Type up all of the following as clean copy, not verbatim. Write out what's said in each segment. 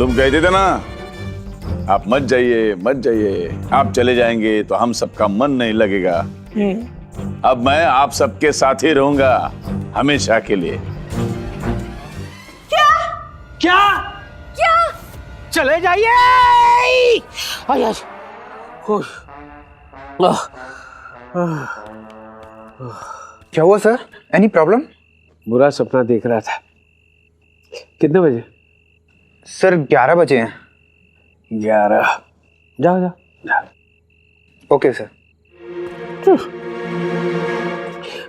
तुम कहते थे ना, आप मत जाइए मत जाइए, आप चले जाएंगे तो हम सबका मन नहीं लगेगा। अब मैं आप सबके साथ ही रहूंगा हमेशा के लिए। क्या क्या क्या? चले जाइए। क्या हुआ सर? Any problem? बुरा सपना देख रहा था। कितने बजे? सर 11 बजे हैं। 11? जाओ जाओ जाओ। Okay sir.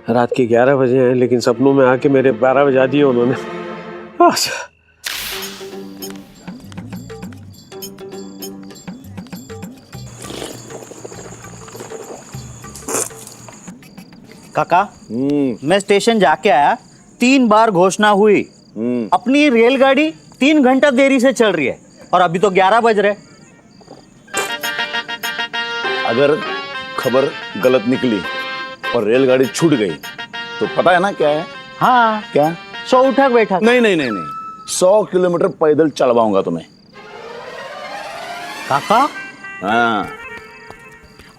रात के 11 बजे हैं, लेकिन सपनों में आके मेरे 12 बजा दिए उन्होंने। काका, मैं स्टेशन जाके आया, 3 बार घोषणा हुई। अपनी रेलगाड़ी 3 घंटा देरी से चल रही है और अभी तो 11 बज रहे। अगर खबर गलत निकली और रेलगाड़ी छूट गई तो पता है ना क्या है? हाँ, क्या? 100 उठक बैठक। नहीं नहीं नहीं नहीं, 100 किलोमीटर पैदल चलवाऊंगा तुम्हें। काका? हाँ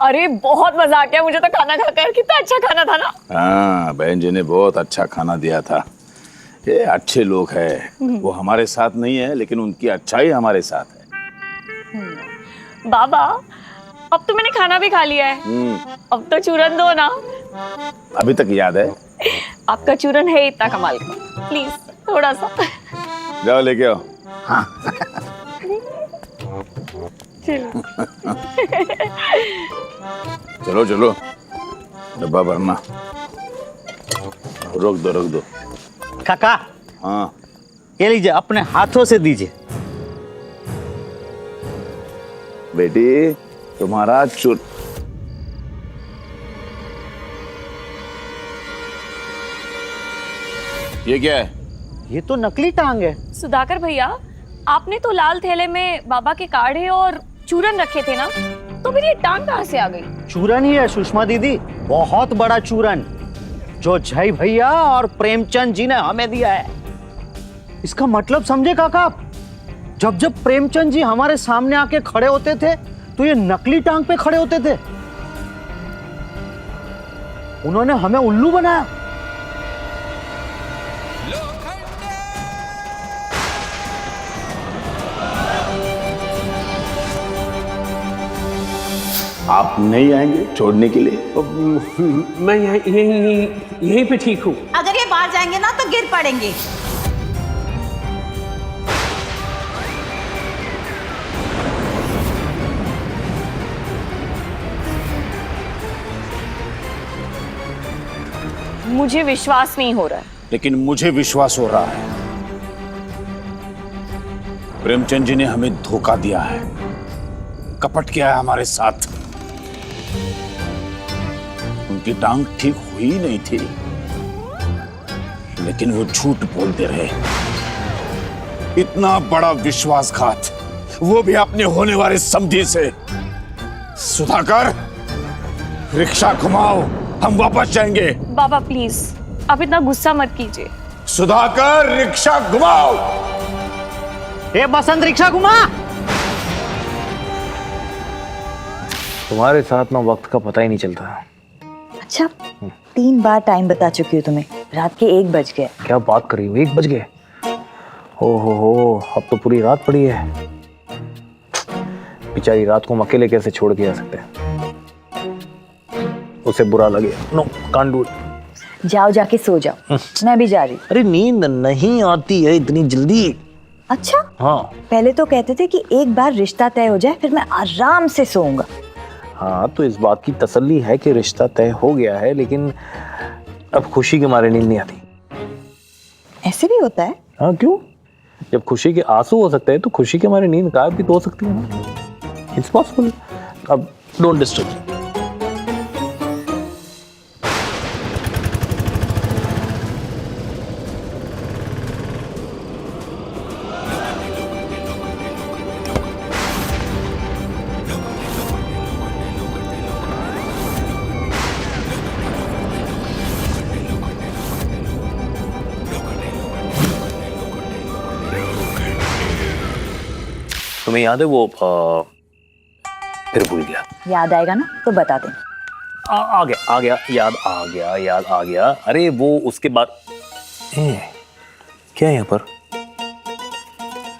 अरे बहुत मजा आ गया मुझे तो खाना खाकर। कितना अच्छा खाना था ना। हाँ, बहन जी ने बहुत अच्छा खाना दिया था। ये अच्छे लोग हैं, वो हमारे साथ नहीं है लेकिन उनकी अच्छाई हमारे साथ है। बाबा, अब तो मैंने खाना भी खा लिया है, अब तो चूरन दो ना। अभी तक याद है? आपका चूरन है इतना कमाल का, प्लीज थोड़ा सा। जाओ लेके आओ। चलो चलो, डब्बा भरना। रोक दो। काका, हाँ ये लीजिए, अपने हाथों से दीजिए। बेटी, तुम्हारा चूर। ये क्या है? ये तो नकली टांग है। सुधाकर भैया, आपने तो लाल थैले में बाबा के काढ़े और चूरन रखे थे ना, तो फिर ये टांग कहाँ से आ गई? चूरन ही है सुषमा दीदी, बहुत बड़ा चूरन, जो जय भैया और प्रेमचंद जी ने हमें दिया है। इसका मतलब समझे काका आप? जब जब प्रेमचंद जी हमारे सामने आके खड़े होते थे तो ये नकली टांग पे खड़े होते थे। उन्होंने हमें उल्लू बनाया। आप नहीं आएंगे छोड़ने के लिए? मैं यहीं पे ठीक हूँ। अगर ये बाहर जाएंगे ना तो गिर पड़ेंगे। मुझे विश्वास नहीं हो रहा है। लेकिन मुझे विश्वास हो रहा है। प्रेमचंद जी ने हमें धोखा दिया है, कपट किया है हमारे साथ। उनकी टांग ठीक हुई नहीं थी, लेकिन वो झूठ बोलते रहे। इतना बड़ा विश्वासघात, वो भी अपने होने वाले समधी से। सुधाकर, रिक्शा घुमाओ, हम वापस जाएंगे। बाबा प्लीज, अब इतना गुस्सा मत कीजिए। सुधाकर, रिक्शा घुमाओ। ए बसंत, रिक्शा घुमा। तुम्हारे साथ ना वक्त का पता ही नहीं चलता। अच्छा, 3 बार टाइम बता चुकी हूँ तुम्हें, रात के 1 बज गए। क्या बात कर रही हो? 1 बज गए? हो, अब तो पूरी रात पड़ी है। बेचारी रात को हम अकेले कैसे छोड़ के आ सकते हैं? उसे बुरा लगे। No, can't do it. जाओ, जाके सो जाओ। मैं भी जा रही। अरे नींद नहीं आती है इतनी जल्दी। अच्छा, हाँ पहले तो कहते थे कि एक बार रिश्ता तय हो जाए फिर मैं आराम से सोऊंगा। हाँ, तो इस बात की तसल्ली है कि रिश्ता तय हो गया है, लेकिन अब खुशी के मारे नींद नहीं आती। ऐसे भी होता है? हाँ, क्यों? जब खुशी के आंसू हो सकते हैं तो खुशी के मारे नींद गायब भी तो हो सकती है ना। It's possible. अब डोंट डिस्टर्ब। तुम्हें याद है वो फिर भूल गया। याद आएगा ना तो बता दे। आ गया याद आ गया। अरे वो उसके बाद क्या है यहाँ पर?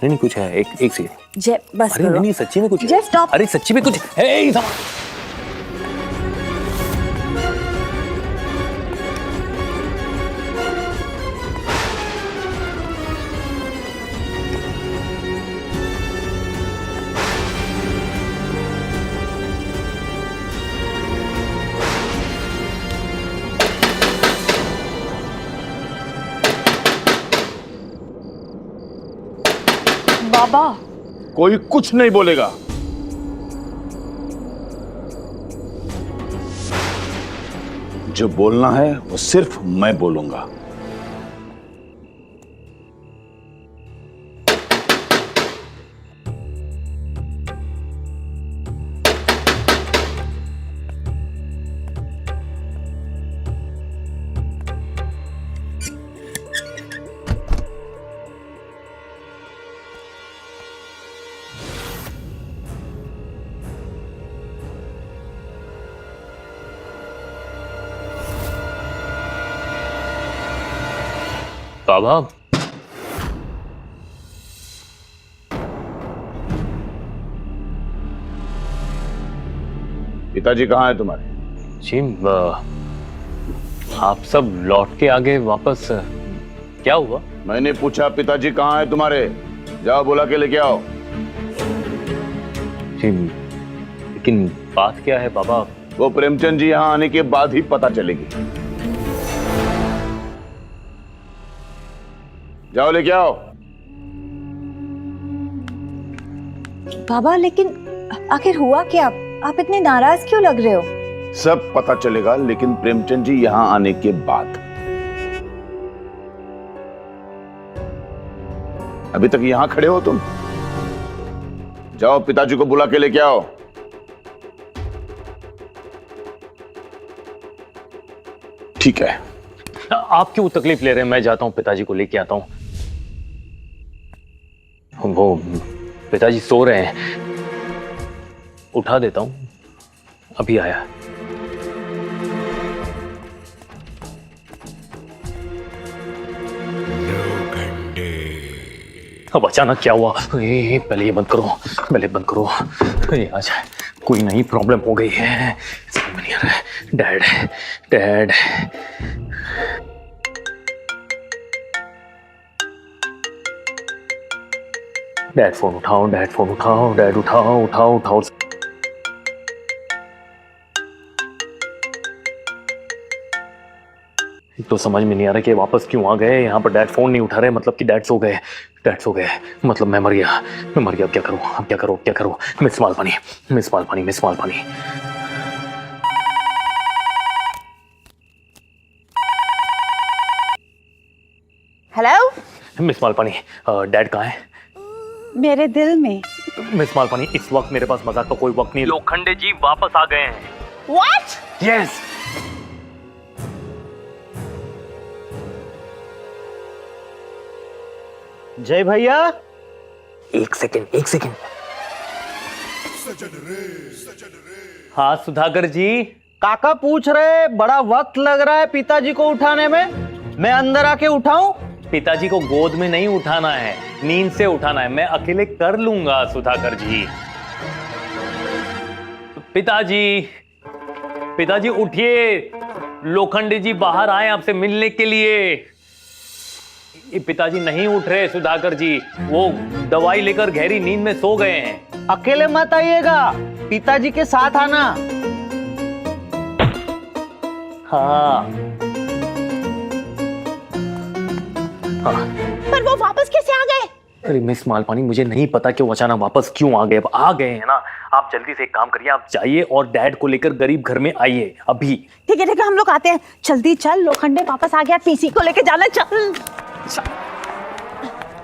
नहीं कुछ है। एक सेकंड। जय बस अरे करो। नहीं सच्ची में कुछ है। जय स्टॉप। अरे सच्ची में कुछ है। बाबा कोई कुछ नहीं बोलेगा। जो बोलना है वो सिर्फ मैं बोलूंगा। बाबा पिताजी कहाँ है तुम्हारे? जी आप सब लौट के आगे वापस। क्या हुआ? मैंने पूछा पिताजी कहाँ है तुम्हारे? जाओ बुला के लेके आओ। जी लेकिन बात क्या है बाबा? वो प्रेमचंद जी यहाँ आने के बाद ही पता चलेगी। जाओ लेके आओ। बाबा लेकिन आखिर हुआ क्या? आप इतने नाराज क्यों लग रहे हो? सब पता चलेगा लेकिन प्रेमचंद जी यहाँ आने के बाद। अभी तक यहाँ खड़े हो तुम? जाओ पिताजी को बुला के लेके आओ। ठीक है। आप क्यों तकलीफ ले रहे हैं? मैं जाता हूँ, पिताजी को लेके आता हूँ। वो पिताजी सो रहे हैं, उठा देता हूँ। अभी आया। अब अचानक क्या हुआ? पहले ये बंद करो। आज कोई नई प्रॉब्लम हो गई है। समझ में नहीं आ रहा है। डैड फोन उठाओ। डैड उठाओ। तो समझ में नहीं आ रहा कि वापस क्यों आ गए यहाँ पर। डैड फोन नहीं उठा रहे, मतलब कि डैड सो गए। मतलब मैं मर गया। अब क्या करूं? Miss Malpani. Hello miss Malpani, dad कहाँ है? मेरे दिल में। मिस मालपानी, इस वक्त मेरे पास मजाक का कोई वक्त नहीं। लोखंडे जी वापस आ गए हैं। व्हाट? यस। जय भैया। एक सेकंड। हाँ सुधाकर जी। काका पूछ रहे बड़ा वक्त लग रहा है पिताजी को उठाने में, मैं अंदर आके उठाऊं? पिताजी को गोद में नहीं उठाना है, नींद से उठाना है। मैं अकेले कर लूंगा सुधाकर जी। पिताजी उठिए। लोखंडे जी बाहर आए आपसे मिलने के लिए। ये पिताजी नहीं उठ रहे सुधाकर जी, वो दवाई लेकर गहरी नींद में सो गए हैं। अकेले मत आइएगा, पिताजी के साथ आना। हाँ। पर वो वापस कैसे आ गए? अरे मिस मालपानी, मुझे नहीं पता कि वो अचानक वापस क्यों आ गए। अब आ गए हैं ना, आप जल्दी से एक काम करिए, आप जाइए और डैड को लेकर गरीब घर में आइए अभी। ठीक है हम लोग आते हैं। जल्दी चल, लोखंडे वापस आ गया, पीसी को लेके जाना। चल।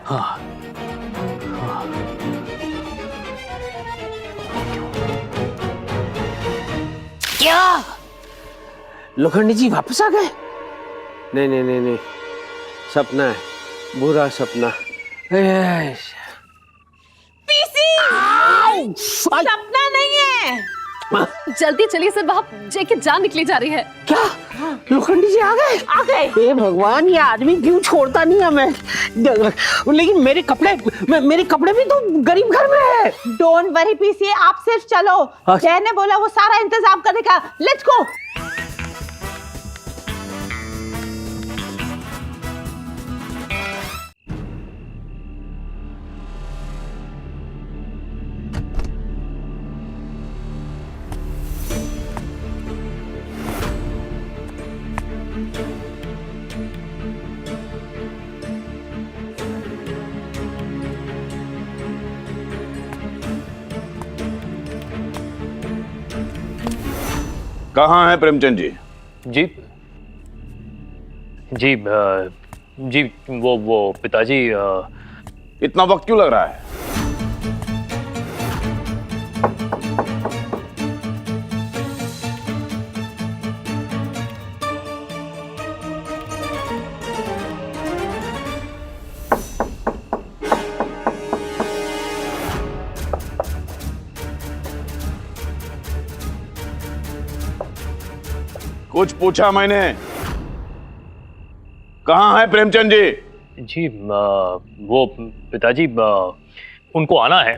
हाँ। क्या लोखंडी जी वापस आ गए? नहीं, सपना है, बुरा सपना। पीसी सपना नहीं है। जल्दी चलिए सर, वहाँ जय की जान निकली जा रही है। क्या लोखंडी जी आ गए? आ गए। हे भगवान, ये आदमी क्यों छोड़ता नहीं हमें? लेकिन मेरे कपड़े भी तो गरीब घर में है। डोंट वरी पीसी, आप सिर्फ चलो। जय ने बोला वो सारा इंतजाम करेगा। Let's go. कहाँ है प्रेमचंद जी? जी जी जी वो पिताजी इतना वक्त क्यों लग रहा है? कुछ पूछा मैंने? कहाँ है प्रेमचंद जी? जी वो पिताजी उनको आना है,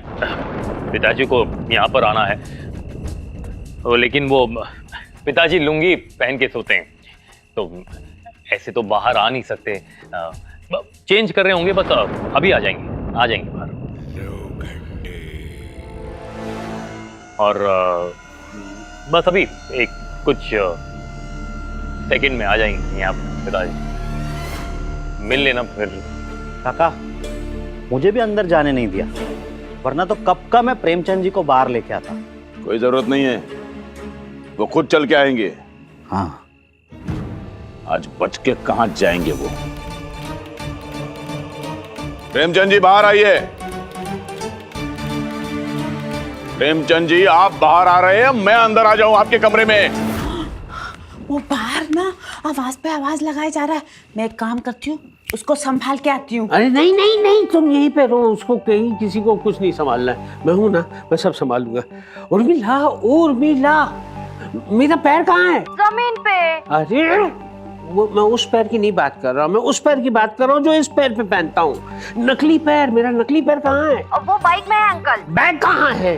पिताजी को यहाँ पर आना है, लेकिन वो पिताजी लुंगी पहन के सोते हैं, तो ऐसे तो बाहर आ नहीं सकते। चेंज कर रहे होंगे, बस अभी आ जाएंगे बाहर। और बस अभी एक कुछ सेकंड में आ जाएंगे यहाँ पिताजी। मिल लेना फिर। काका, मुझे भी अंदर जाने नहीं दिया, वरना तो कब का मैं प्रेमचंद जी को बाहर लेके आता। कोई जरूरत नहीं है, वो खुद चल के आएंगे। हाँ, आज बच के कहां जाएंगे वो? प्रेमचंद जी बाहर आइए। प्रेमचंद जी आप बाहर आ रहे हैं, मैं अंदर आ जाऊं आपके कमरे में? वो बाहर ना आवाज पे आवाज लगाया जा रहा है। मैं एक काम करती हूँ, उसको संभाल के आती हूँ। अरे नहीं नहीं नहीं, तुम यहीं पे रहो, उसको कहीं किसी को कुछ नहीं संभालना है। मैं हूं ना, मैं सब संभाल लूंगा। उर्मिला, मेरा पैर कहाँ है? जमीन पे। अरे वो मैं उस पैर की नहीं बात कर रहा हूँ, मैं उस पैर की बात कर रहा हूँ जो इस पैर पे पहनता हूँ। नकली पैर, मेरा नकली पैर कहाँ है? और वो बाइक में है अंकल। बैग कहाँ है?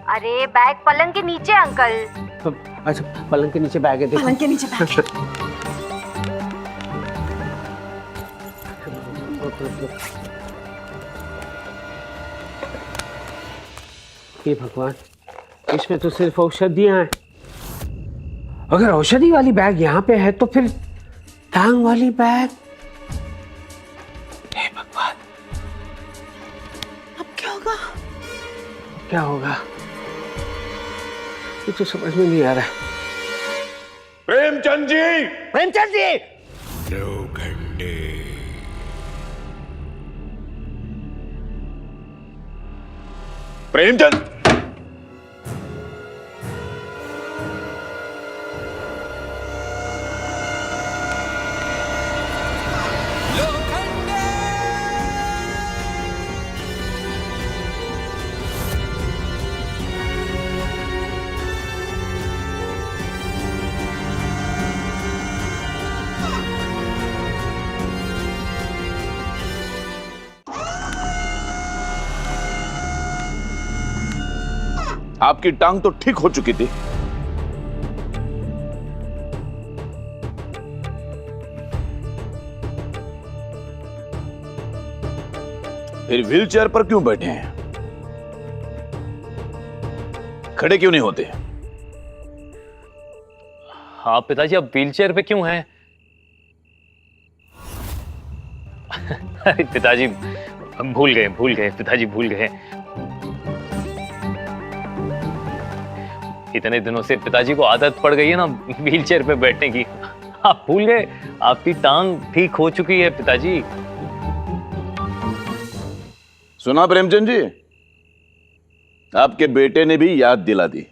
अरे बैग पलंग के नीचे अंकल। अच्छा, पलंग के नीचे बैग है, देखो। पलंग के नीचे बैग है। हे भगवान, इसमें तो सिर्फ औषधियां हैं। अगर औषधि वाली बैग यहाँ पे है तो फिर टांग वाली बैग? हे भगवान, अब क्या होगा? क्या होगा? ये तो समझ में नहीं आ रहा है। प्रेमचंद जी! प्रेमचंद जी! प्रेमचंद! आपकी टांग तो ठीक हो चुकी थी, फिर व्हीलचेयर पर क्यों बैठे हैं? खड़े क्यों नहीं होते? हाँ पिताजी, अब व्हीलचेयर पे क्यों हैं? अरे पिताजी भूल गए पिताजी, भूल गए। इतने दिनों से पिताजी को आदत पड़ गई है ना व्हीलचेयर पे बैठने की। आप भूल गए, आपकी टांग ठीक हो चुकी है पिताजी। सुना प्रेमचंद जी, आपके बेटे ने भी याद दिला दी।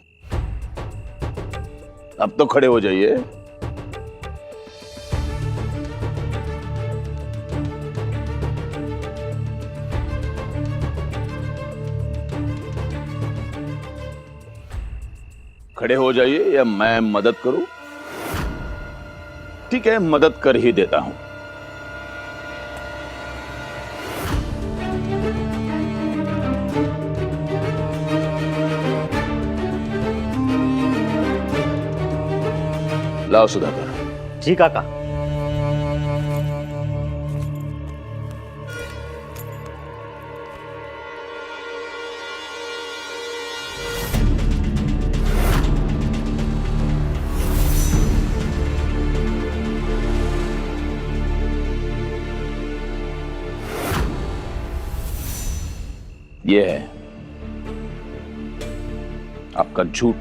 अब तो खड़े हो जाइए। खड़े हो जाइए या मैं मदद करूं? ठीक है, मदद कर ही देता हूं। लाओ सुधाकर। जी काका। ये है आपका झूठ।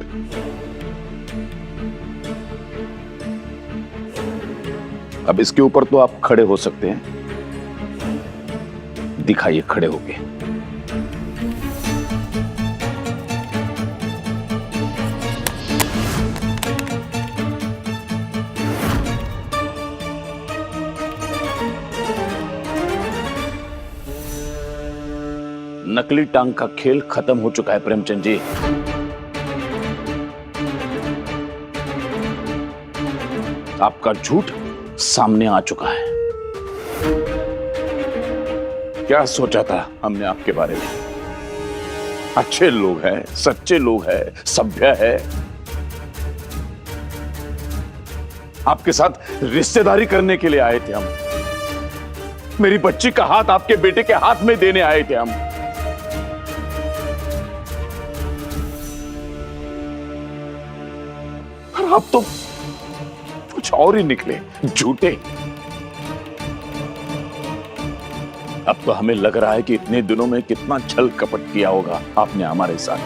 अब इसके ऊपर तो आप खड़े हो सकते हैं, दिखाइए खड़े होके। नकली टांग का खेल खत्म हो चुका है प्रेमचंद जी। आपका झूठ सामने आ चुका है। क्या सोचा था हमने आपके बारे में? अच्छे लोग हैं, सच्चे लोग हैं, सभ्य है। आपके साथ रिश्तेदारी करने के लिए आए थे हम। मेरी बच्ची का हाथ आपके बेटे के हाथ में देने आए थे हम। और आप तो कुछ और ही निकले, झूठे। अब तो हमें लग रहा है कि इतने दिनों में कितना छल कपट किया होगा आपने हमारे साथ।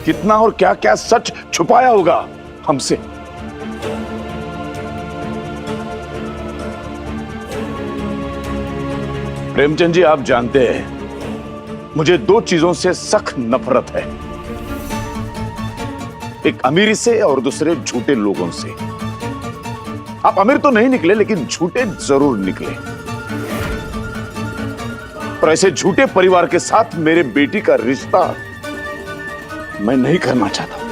कितना और क्या क्या सच छुपाया होगा हमसे। प्रेमचंद जी, आप जानते हैं मुझे दो चीजों से सख्त नफरत है, एक अमीरी से और दूसरे झूठे लोगों से। आप अमीर तो नहीं निकले, लेकिन झूठे जरूर निकले। और ऐसे झूठे परिवार के साथ मेरे बेटी का रिश्ता मैं नहीं करना चाहता।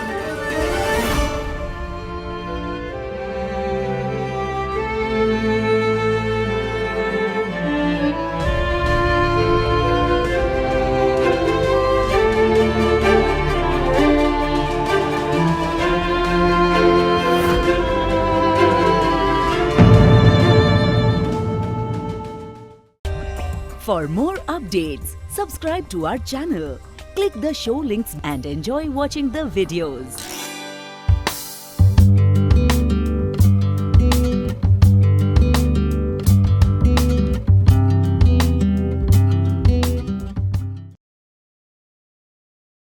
For more updates, subscribe to our channel, click the show links and enjoy watching the videos.